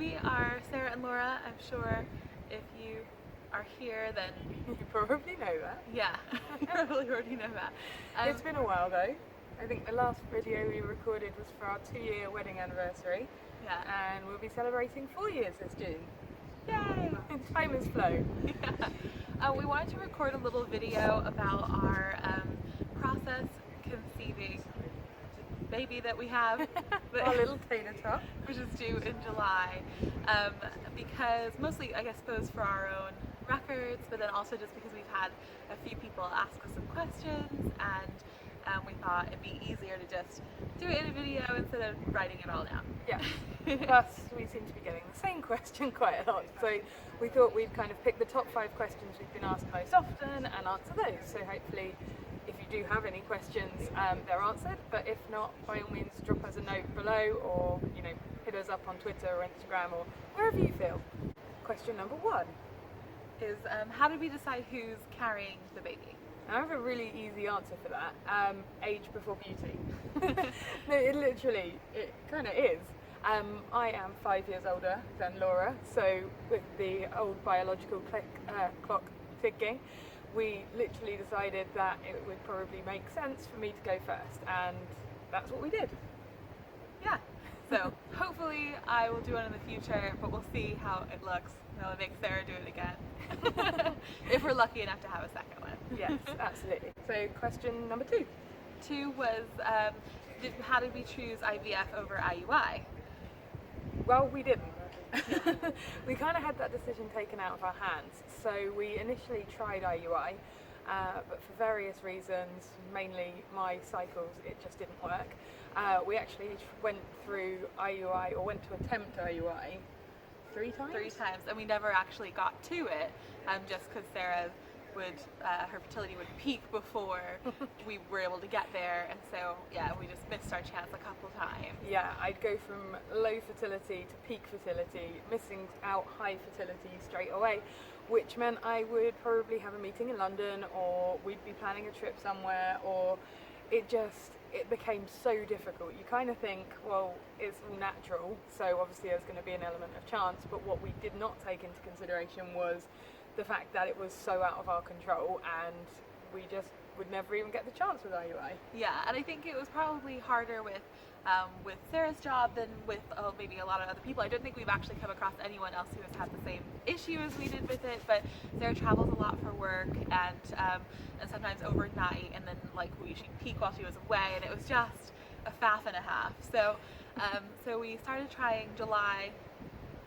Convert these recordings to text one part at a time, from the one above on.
We are Sarah and Laura. I'm sure if you are here, then You probably know that. yeah, you probably already know that. It's been a while though. I think the last video we recorded was for our 2-year wedding anniversary, Yeah. and we'll be celebrating 4 years this June. Yay! Time has flown. Yeah. We wanted to record a little video about our process conceiving baby that we have, Our little tater tot. which is due in July, because mostly, I suppose, for our own records, but then also just because we've had a few people ask us some questions, and we thought it'd be easier to just do it in a video instead of writing it all down. Yeah. Plus, we seem to be getting the same question quite a lot, so we thought we'd kind of pick the top 5 questions we've been asked most often and answer those. So hopefully, if you do have any questions, they're answered. But if not, by all means, drop us a note below, or hit us up on Twitter or Instagram or wherever you feel. Question number 1 is how did we decide who's carrying the baby? I have a really easy answer for that. Age before beauty. No, it kind of is. I am 5 years older than Laura, so with the old biological clock ticking, we literally decided that it would probably make sense for me to go first, and that's what we did. Yeah. So hopefully I will do one in the future, but we'll see how it looks. I'll make Sarah do it again. If we're lucky enough to have a second one. Yes, absolutely. So question number 2. 2 was, how did we choose IVF over IUI? Well, we didn't. We kind of had that decision taken out of our hands. So we initially tried IUI, but for various reasons, mainly my cycles, it just didn't work. We actually went through IUI, or went to attempt IUI 3 times? 3 times, and we never actually got to it, just because Sarah would, her fertility would peak before we were able to get there, and so yeah, we just missed our chance a couple times. Yeah, I'd go from low fertility to peak fertility, missing out high fertility straight away, which meant I would probably have a meeting in London, or we'd be planning a trip somewhere, or it became so difficult. You kind of think, well, it's all natural, so obviously there's going to be an element of chance, but what we did not take into consideration was the fact that it was so out of our control, and we just would never even get the chance with IUI. Yeah, and I think it was probably harder with Sarah's job than with maybe a lot of other people. I don't think we've actually come across anyone else who has had the same issue as we did with it, but Sarah travels a lot for work, and sometimes overnight, and then she'd peak while she was away, and it was just a faff and a half. So so we started trying July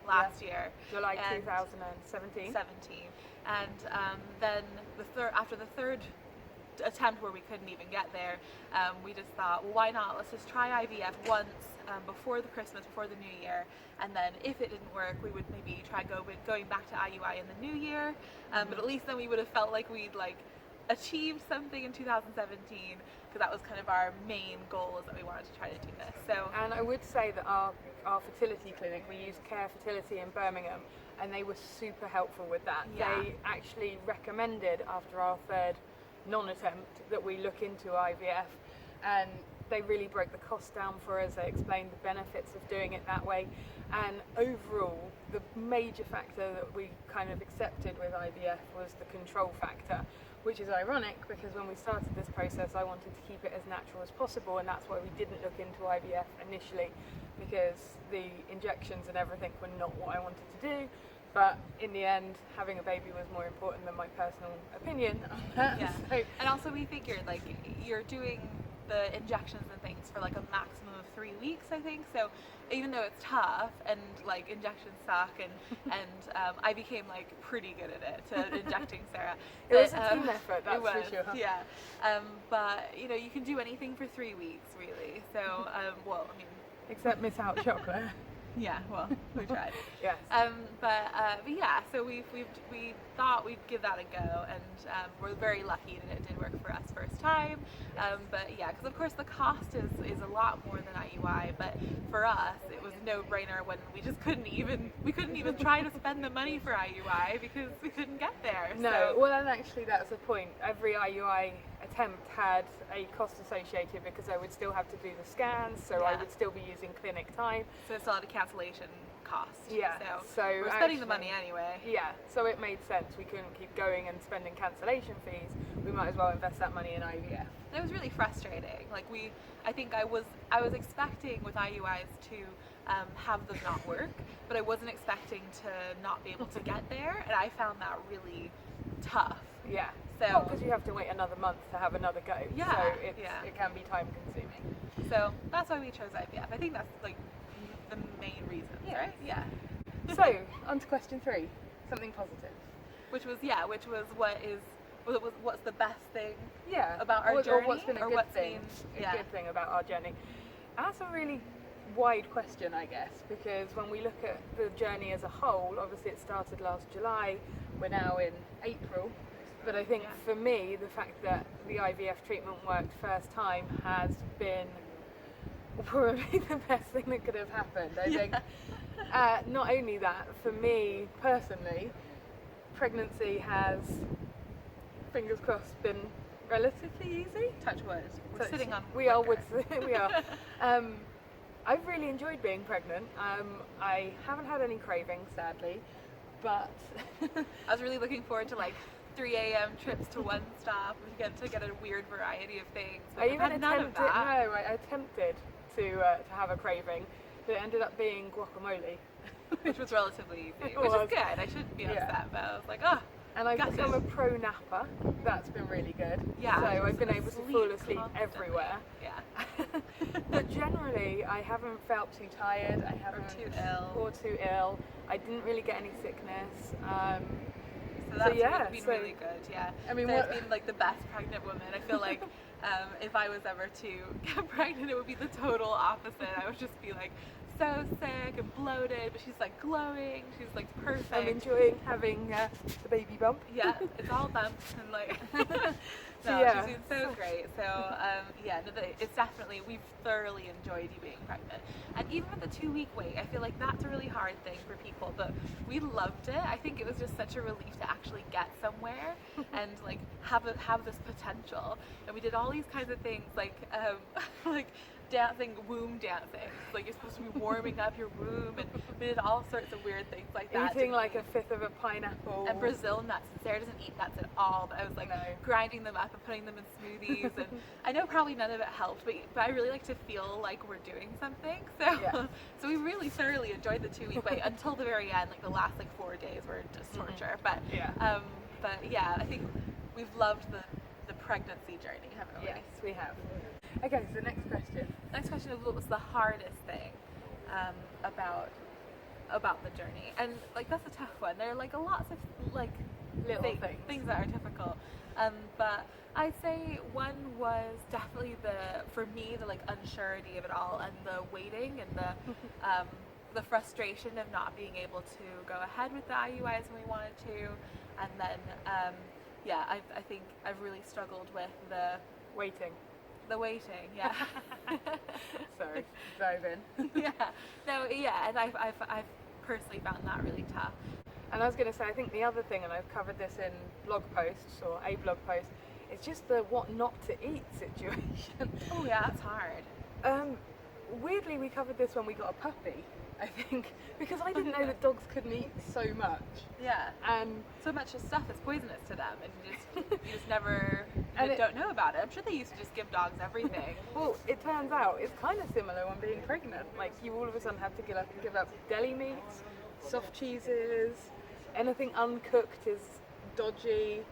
last year. July 2017. And then after the third attempt where we couldn't even get there, we just thought, well, why not? Let's just try IVF once before the New Year, and then if it didn't work, we would maybe try going back to IUI in the new year. But at least then we would have felt like we'd achieved something in 2017, because that was kind of our main goal, is that we wanted to try to do this. So, and I would say that our fertility clinic, we used Care Fertility in Birmingham, and they were super helpful with that. Yeah. They actually recommended, after our 3rd non-attempt, that we look into IVF, and they really broke the cost down for us. They explained the benefits of doing it that way, and overall the major factor that we kind of accepted with IVF was the control factor, which is ironic because when we started this process I wanted to keep it as natural as possible, and that's why we didn't look into IVF initially, because the injections and everything were not what I wanted to do. But in the end, having a baby was more important than my personal opinion on that. yeah. So, and also we figured you're doing the injections and things for a maximum of 3 weeks, I think. So even though it's tough and injections suck, and I became pretty good at it, to injecting Sarah. it was a team effort, that's for sure. Yeah. But you can do anything for 3 weeks, really. So well, I mean, except miss out chocolate. Yeah, well, we tried. Yes. But yeah, so we thought we'd give that a go, and we're very lucky that it did work for us first time. But yeah, because of course the cost is a lot more than IUI, but for us it was a no-brainer when we couldn't even try to spend the money for IUI because we couldn't get there. No, So. well, and actually that's the point. Every IUI attempt had a cost associated because I would still have to do the scans, so I would still be using clinic time. So it's not a cancellation cost. Yeah. So we're spending the money actually, anyway. Yeah. So it made sense. We couldn't keep going and spending cancellation fees. We might as well invest that money in IVF. And it was really frustrating. Like I think I was expecting with IUIs to have them not work, but I wasn't expecting to not be able to get there, and I found that really tough. Yeah. So because you have to wait another month to have another go. Yeah. So it can be time consuming. So that's why we chose IVF. I think that's like the main reason, right? Yeah. So on to question 3, something positive. Which was what's the best thing Yeah. about our journey, or what's been a good thing? A good thing about our journey. That's a really wide question, I guess, because when we look at the journey as a whole, obviously it started last July. We're now in April. But I think for me, the fact that the IVF treatment worked first time has been probably the best thing that could have happened. I think not only that, for me personally, pregnancy has, fingers crossed, been relatively easy. Touch wood. We're sitting on we are. I've really enjoyed being pregnant. I haven't had any cravings, sadly, but I was really looking forward to like 3 a.m. trips to one stop. We get to get a weird variety of things. I even attempted. No, I attempted to have a craving, but it ended up being guacamole, which was relatively easy, which is good. I shouldn't be upset, but I was like, oh. And I've become a pro napper. That's been really good. Yeah. So I've been able to fall asleep everywhere. Yeah. But generally, I haven't felt too tired. I haven't or too ill. I didn't really get any sickness. So that's been really good. Yeah. I mean, I've been like the best pregnant woman. I feel like if I was ever to get pregnant, it would be the total opposite. I would just be like so sick and bloated, but she's like glowing. She's like perfect. I'm enjoying having the baby bump. Yeah, it's all bumps and like. No, she's been so great. So it's definitely, we've thoroughly enjoyed you being pregnant. And even with the 2-week wait, I feel like that's a really hard thing for people, but we loved it. I think it was just such a relief to actually get somewhere and like have this potential. And we did all these kinds of things like dancing, womb dancing. Like you're supposed to be warming up your womb, and we did all sorts of weird things like that. Eating like a fifth of a pineapple. And Brazil nuts. And Sarah doesn't eat nuts at all, but I was like grinding them up and putting them in smoothies. And I know probably none of it helped, but I really like to feel like we're doing something. So so we really thoroughly enjoyed the 2-week wait until the very end. Like the last 4 days were just torture. But I think we've loved the pregnancy journey, haven't we? Yes, we have. Okay, so next question. Next question is, what was the hardest thing about the journey? And like that's a tough one. There are like lots of like little things that are difficult. But I'd say one was definitely for me the like unsurety of it all, and the waiting and the frustration of not being able to go ahead with the IUIs when we wanted to, and then I think I've really struggled with the waiting, yeah. Sorry, dive in. And I've personally found that really tough. And I was going to say, I think the other thing, and I've covered this in blog posts or a blog post, it's just the what not to eat situation. Oh yeah, that's hard. Weirdly, we covered this when we got a puppy, I think, because I didn't know that dogs couldn't eat so much. Yeah. So much of stuff is poisonous to them, and you just never don't know about it. I'm sure they used to just give dogs everything. Well, it turns out it's kind of similar when being pregnant. Like you all of a sudden have to give up deli meats, soft cheeses, anything uncooked is dodgy.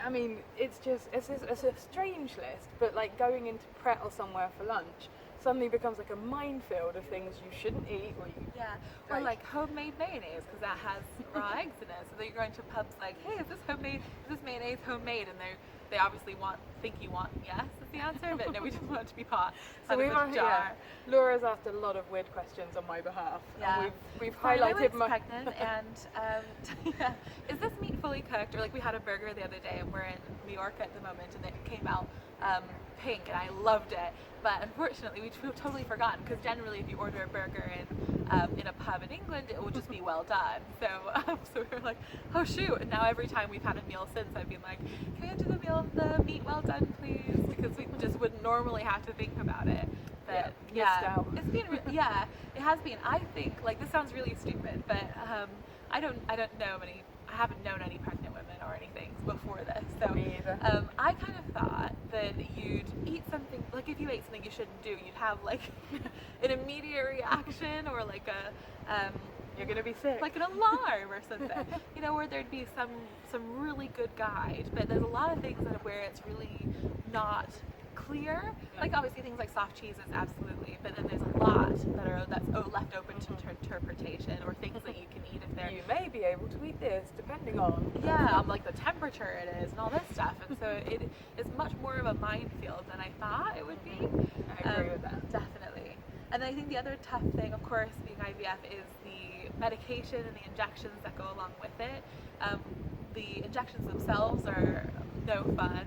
I mean, it's a strange list, but like going into Pret or somewhere for lunch suddenly becomes like a minefield of things you shouldn't eat, or like homemade mayonnaise, because that has raw eggs in it. So that you're going to pubs like, hey, is this mayonnaise homemade? And they obviously think you want yes is the answer, but no, we just want it to be hot. So Laura's asked a lot of weird questions on my behalf. Yeah. And we've highlighted my pregnant and is this meat fully cooked? Or like we had a burger the other day, and we're in New York at the moment, and it came out pink, and I loved it. But unfortunately, we'd totally forgotten, because generally if you order a burger in a pub in England, it will just be well done. So so we were like, oh shoot! And now every time we've had a meal since, I've been like, can I do the meat well done, please? Because we just wouldn't normally have to think about it. But it's been yeah, it has been. I think, like, this sounds really stupid, but I haven't known any pregnant women or anything before this. So Me either. I kind of thought that you'd eat something, like if you ate something you shouldn't do, you'd have like an immediate reaction, or like You're gonna be sick. like an alarm or something, you know, where there'd be some really good guide. But there's a lot of things where it's really not clear. Like obviously things like soft cheeses, absolutely, but then there's a lot that's left open to interpretation, or things that you can eat if they're. You may be able to eat this depending on. Yeah, like the temperature it is and all this stuff, and so it is much more of a minefield than I thought it would be. I agree with that. Definitely. And then I think the other tough thing, of course, being IVF, is the medication and the injections that go along with it. The injections themselves are no fun,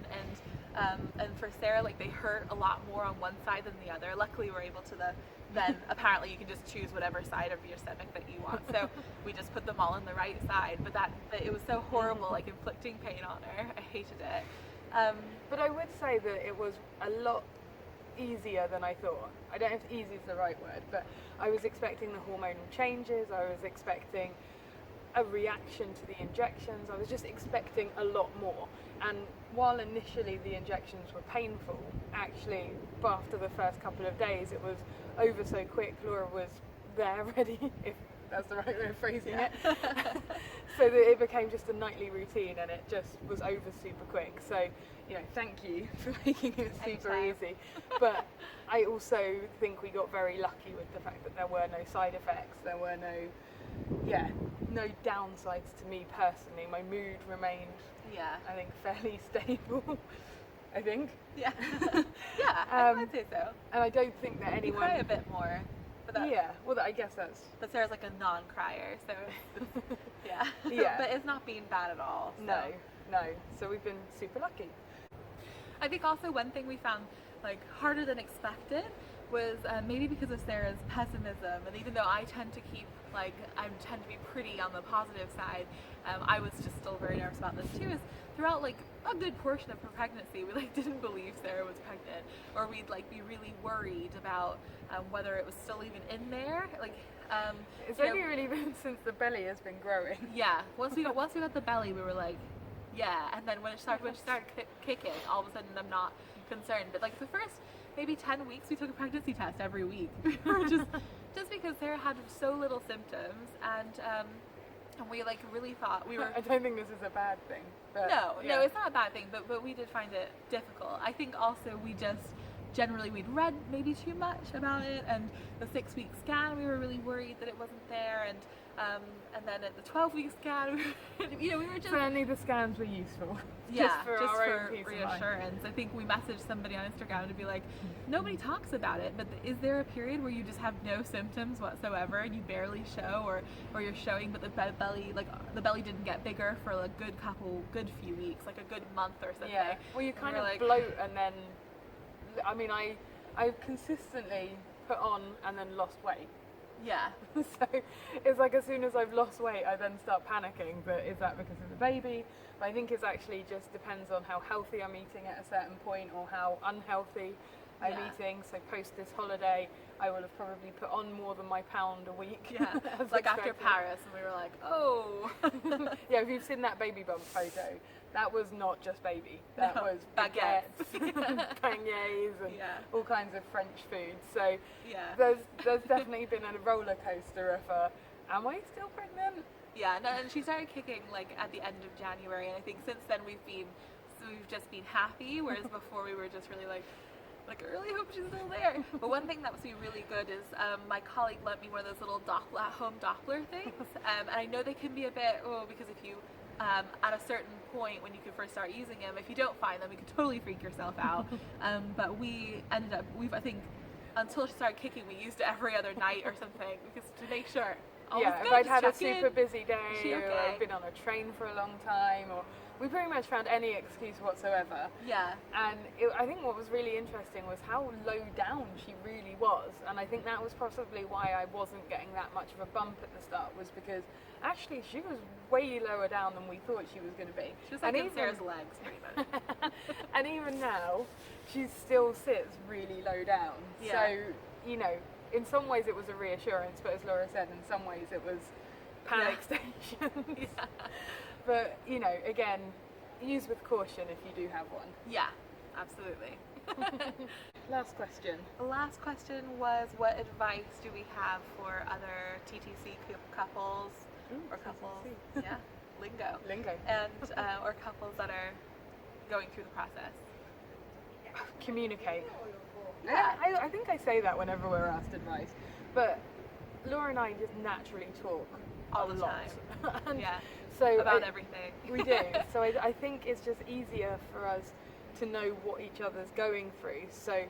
and for Sarah, like, they hurt a lot more on one side than the other. Luckily, we're able to then apparently you can just choose whatever side of your stomach that you want. So we just put them all on the right side. But it was so horrible, like inflicting pain on her. I hated it. But I would say that it was a lot easier than I thought. I don't know if easy is the right word, but I was expecting the hormonal changes. I was expecting a reaction to the injections. I was just expecting a lot more. And while initially the injections were painful, actually after the first couple of days it was over so quick. Laura was there ready, if that's the right way of phrasing it. So that it became just a nightly routine, and it just was over super quick. So, you know, thank you for making it super easy. But I also think we got very lucky with the fact that there were no side effects. There were no downsides to me personally. My mood remained, I think, fairly stable. I think. Yeah. Yeah, I'd say so. And I don't think that anyone... You cry a bit more. But I guess that's... But Sarah's like a non-crier, so yeah. But it's not been bad at all. So. No. So we've been super lucky. I think also one thing we found like harder than expected was maybe because of Sarah's pessimism, and even though I tend to be pretty on the positive side, I was just still very nervous about this too. Is throughout like a good portion of her pregnancy, we like didn't believe Sarah was pregnant, or we'd like be really worried about whether it was still even in there. Like it's only really been since the belly has been growing. Yeah, once we got the belly, we were like, yeah. And then when it started kicking, all of a sudden I'm not concerned. But like the first maybe 10 weeks, we took a pregnancy test every week. just because Sarah had so little symptoms, and we like really thought we were. I don't think this is a bad thing. But no, it's not a bad thing. But we did find it difficult. I think also we'd read maybe too much about it, and the 6-week scan, we were really worried that it wasn't there, and then at the 12-week scan, we were just... Certainly the scans were useful. Yeah, just for reassurance. I think we messaged somebody on Instagram to be like, nobody talks about it, but is there a period where you just have no symptoms whatsoever and you barely show, or you're showing but the belly didn't get bigger for a good few weeks, like a good month or something. Yeah, well, you kind of like, bloat, and then, I mean, I've consistently put on and then lost weight. Yeah. So it's like as soon as I've lost weight, I then start panicking. But is that because of the baby? But I think it's actually just depends on how healthy I'm eating at a certain point, or how unhealthy I'm eating. So post this holiday, I will have probably put on more than my pound a week. Yeah, like after Paris, and we were like, oh. Yeah, if you've seen that baby bump photo, that was not just baby. That was baguettes, beignets, and all kinds of French food. So yeah, there's definitely been a roller coaster of, am I still pregnant? Yeah, no, and she started kicking like at the end of January, and I think since then we've just been happy, whereas before we were just really like I really hope she's still there. But one thing that was really good is my colleague lent me one of those little home Doppler things, and I know they can be a bit, because if you at a certain point when you can first start using them, if you don't find them, you can totally freak yourself out. But we ended up, I think until she started kicking, we used it every other night or something, because to make sure. If I'd had a super busy day, or I'd been on a train for a long time, or we pretty much found any excuse whatsoever. Yeah. And I think what was really interesting was how low down she really was, and I think that was possibly why I wasn't getting that much of a bump at the start, was because actually she was way lower down than we thought she was going to be. She was like in Sarah's legs, pretty much. And even now, she still sits really low down. Yeah. So, you know, in some ways it was a reassurance, but as Laura said, in some ways it was panic stations. Yeah. But, you know, again, use with caution if you do have one. Yeah, absolutely. Last question. The last question was, what advice do we have for other TTC couples or couples? TTC. Yeah, lingo. And or couples that are going through the process. Communicate. Yeah. I think I say that whenever we're asked advice, but Laura and I just naturally talk All a the lot. time. And Yeah. so About everything. We do. So I think it's just easier for us to know what each other's going through. So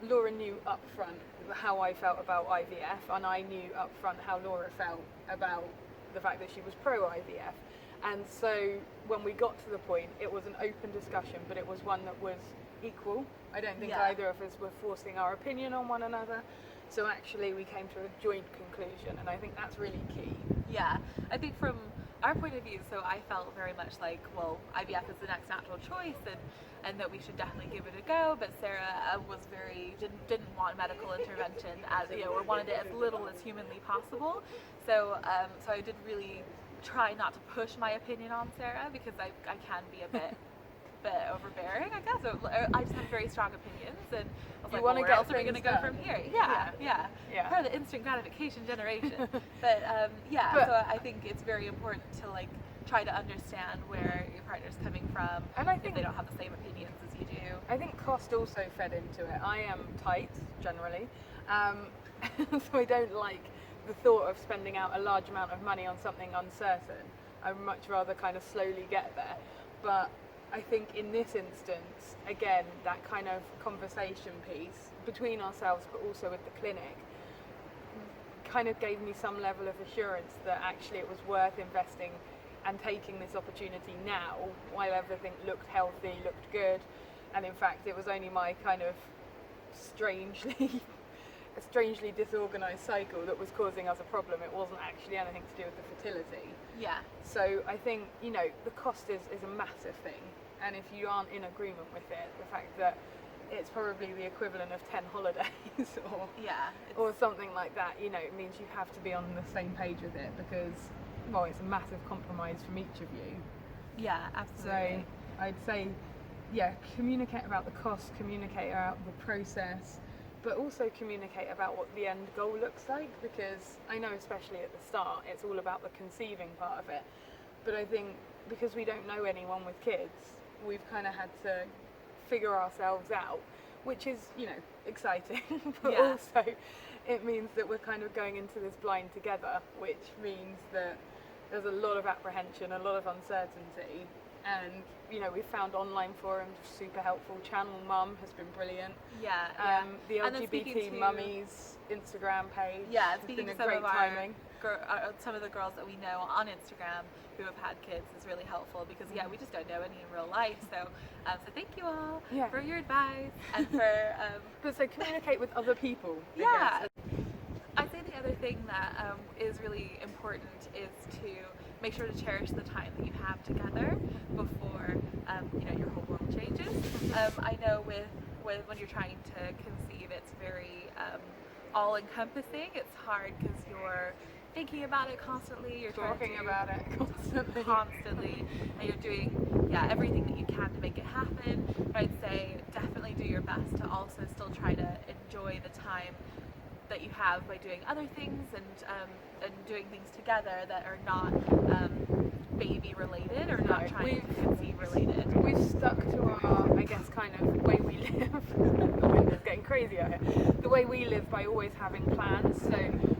Laura knew up front how I felt about IVF, and I knew up front how Laura felt about the fact that she was pro IVF. And so when we got to the point, it was an open discussion, but it was one that was equal. I don't think either of us were forcing our opinion on one another. So actually we came to a joint conclusion, and I think that's really key. Yeah, I think from our point of view, so I felt very much like, well, IVF is the next natural choice, and that we should definitely give it a go. But Sarah was didn't want medical intervention, as you know, or wanted it as little as humanly possible. So so I did really try not to push my opinion on Sarah, because I can be a bit overbearing, I guess. So I just have very strong opinions, and I was like, well, where else are we going to go from here? Yeah. Part of the instant gratification generation. But so I think it's very important to like try to understand where your partner's coming from, and I think if they don't have the same opinions as you do. I think cost also fed into it. I am tight generally, so I don't like the thought of spending out a large amount of money on something uncertain. I'd much rather kind of slowly get there. But I think in this instance, again, that kind of conversation piece between ourselves, but also with the clinic, kind of gave me some level of assurance that actually it was worth investing and taking this opportunity now, while everything looked healthy, looked good. And in fact, it was only my kind of strangely disorganized cycle that was causing us a problem. It wasn't actually anything to do with the fertility. Yeah. So I think, you know, the cost is a massive thing. And if you aren't in agreement with it, the fact that it's probably the equivalent of 10 holidays or something like that, you know, it means you have to be on the same page with it, because, well, it's a massive compromise from each of you. Yeah, absolutely. So I'd say, yeah, communicate about the cost, communicate about the process, but also communicate about what the end goal looks like, because I know especially at the start it's all about the conceiving part of it, but I think because we don't know anyone with kids, we've kind of had to figure ourselves out, which is, you know, exciting, but also it means that we're kind of going into this blind together, which means that there's a lot of apprehension, a lot of uncertainty. And, you know, we've found online forums super helpful. Channel Mum has been brilliant. The LGBT Mummies Instagram page has been a great timing. Some of the girls that we know on Instagram who have had kids is really helpful, because we just don't know any in real life. So so thank you all for your advice and for but so communicate with other people. I'd say the other thing that is really important is to make sure to cherish the time that you have together before you know, your whole world changes. I know with when you're trying to conceive, it's very all-encompassing. It's hard because you're thinking about it constantly. You're talking about it constantly, and you're doing everything that you can to make it happen. But I'd say definitely do your best to also still try to enjoy the time that you have by doing other things and doing things together that are not baby related or not trying to conceive related. We've stuck to our, I guess, kind of way we live. The wind is getting crazy out here. The way we live by always having plans. So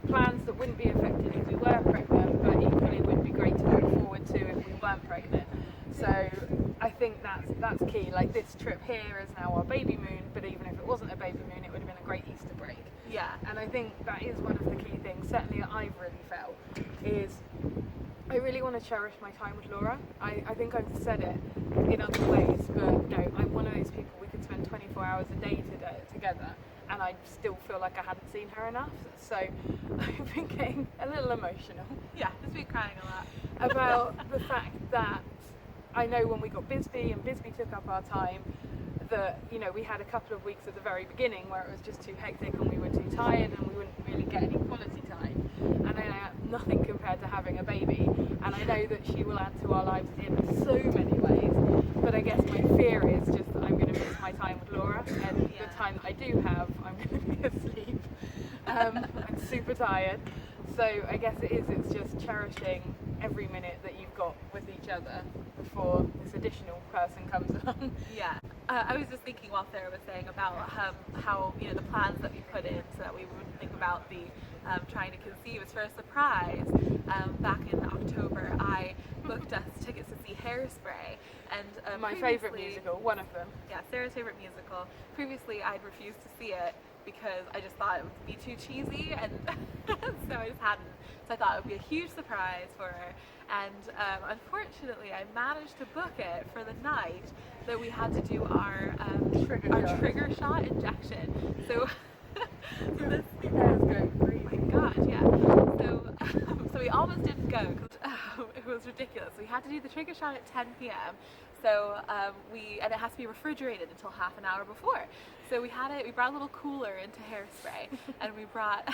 plans that wouldn't be affected if we were pregnant, but equally would be great to look forward to if we weren't pregnant. So I think that's key. Like, this trip here is now our baby moon, but even if it wasn't a baby moon, it would have been a great Easter break. Yeah. And I think that is one of the key things, certainly that I've really felt, is I really want to cherish my time with Laura. I think I've said it in other ways, but I'm one of those people, we could spend 24 hours a day together and I still feel like I hadn't seen her enough. So I've been getting a little emotional. Yeah, just been crying a lot. About the fact that I know when we got Bisbee and Bisbee took up our time, that we had a couple of weeks at the very beginning where it was just too hectic and we were too tired and we wouldn't really get any quality time. And I know nothing compared to having a baby, and I know that she will add to our lives in so many ways, but I guess my fear is just that I'm going to miss my time with Laura, and the time that I do have, I'm going to be asleep. I'm super tired, so I guess it's just cherishing every minute that you've got with each other before this additional person comes along. Yeah. I was just thinking while Sarah was saying about how the plans that we put in so that we wouldn't think about the trying to conceive. As for a surprise, back in October I booked us tickets to see Hairspray, and my favourite musical, one of them. Yeah, Sarah's favourite musical. Previously I'd refused to see it because I just thought it would be too cheesy, and so I just hadn't. So I thought it would be a huge surprise for her, and unfortunately I managed to book it for the night that we had to do our trigger shot injection. So this hair is going crazy. Oh my god, yeah. So we almost didn't go because it was ridiculous. We had to do the trigger shot at 10 p.m. So and it has to be refrigerated until half an hour before. So we brought a little cooler into Hairspray, and we brought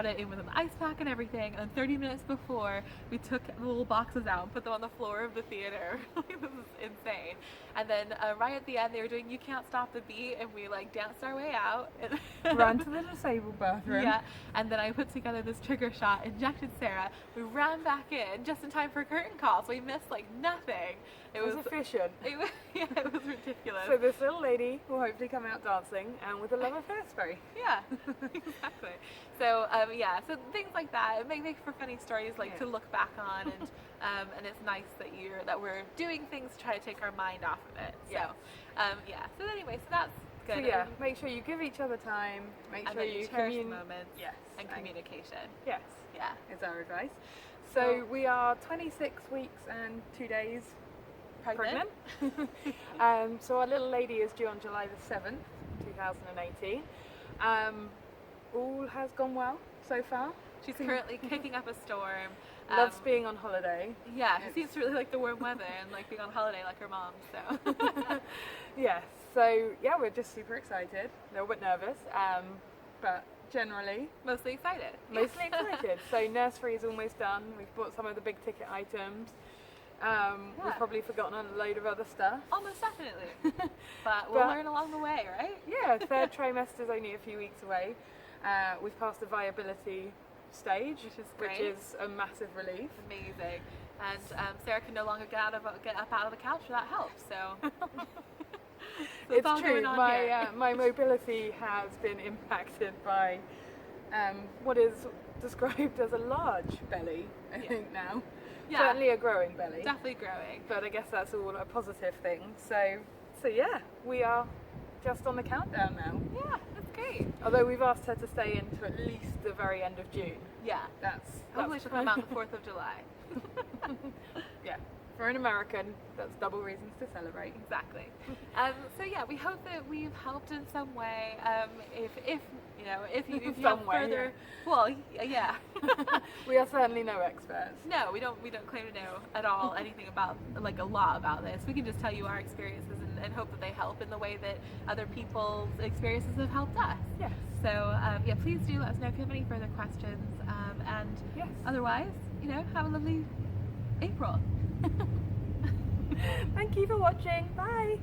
it in with an ice pack and everything, and 30 minutes before we took the little boxes out and put them on the floor of the theater. This is insane. And then right at the end they were doing You Can't Stop the Beat, and we danced our way out. Ran to the disabled bathroom. Yeah, and then I put together this trigger shot, injected Sarah, we ran back in just in time for curtain call, so we missed nothing. It was efficient. It was ridiculous. So this little lady will hopefully come out dancing and with a love of Hairspray. Yeah, exactly. So so things like that, it make for funny stories to look back on, and it's nice that we're doing things to try to take our mind off of it. So so anyway, so that's good. So make sure you give each other time, make sure you cherish the moments, yes, and communication. Yes, yeah, is our advice. So we are 26 weeks and 2 days pregnant. So our little lady is due on July the 7th, 2018. All has gone well so far. She's currently kicking up a storm. Loves being on holiday. Yeah, she seems to really like the warm weather and being on holiday like her mom. So yes. So yeah, we're just super excited. A little bit nervous, but generally mostly excited. Mostly excited. So nursery is almost done. We've bought some of the big ticket items. We've probably forgotten a load of other stuff. Almost definitely. But we'll learn along the way, right? Yeah, third trimester is only a few weeks away. We've passed the viability stage, which is a massive relief. Amazing. And Sarah can no longer get up out of the couch without help, so... So it's true, my mobility has been impacted by what is described as a large belly, I think now. Yeah. Certainly a growing belly. Definitely growing. But I guess that's all a positive thing. So yeah, we are just on the countdown now. Yeah, that's great. Although we've asked her to stay in to at least the very end of June. Yeah. Hopefully she'll come out the 4th of July. Yeah. For an American, that's double reasons to celebrate. Exactly. So yeah, we hope that we've helped in some way. If you have further, well, yeah. We are certainly no experts. No, we don't claim to know at all anything about a lot about this. We can just tell you our experiences and hope that they help in the way that other people's experiences have helped us. Yes. So yeah, please do let us know if you have any further questions. And yes. Otherwise, have a lovely April. Thank you for watching. Bye.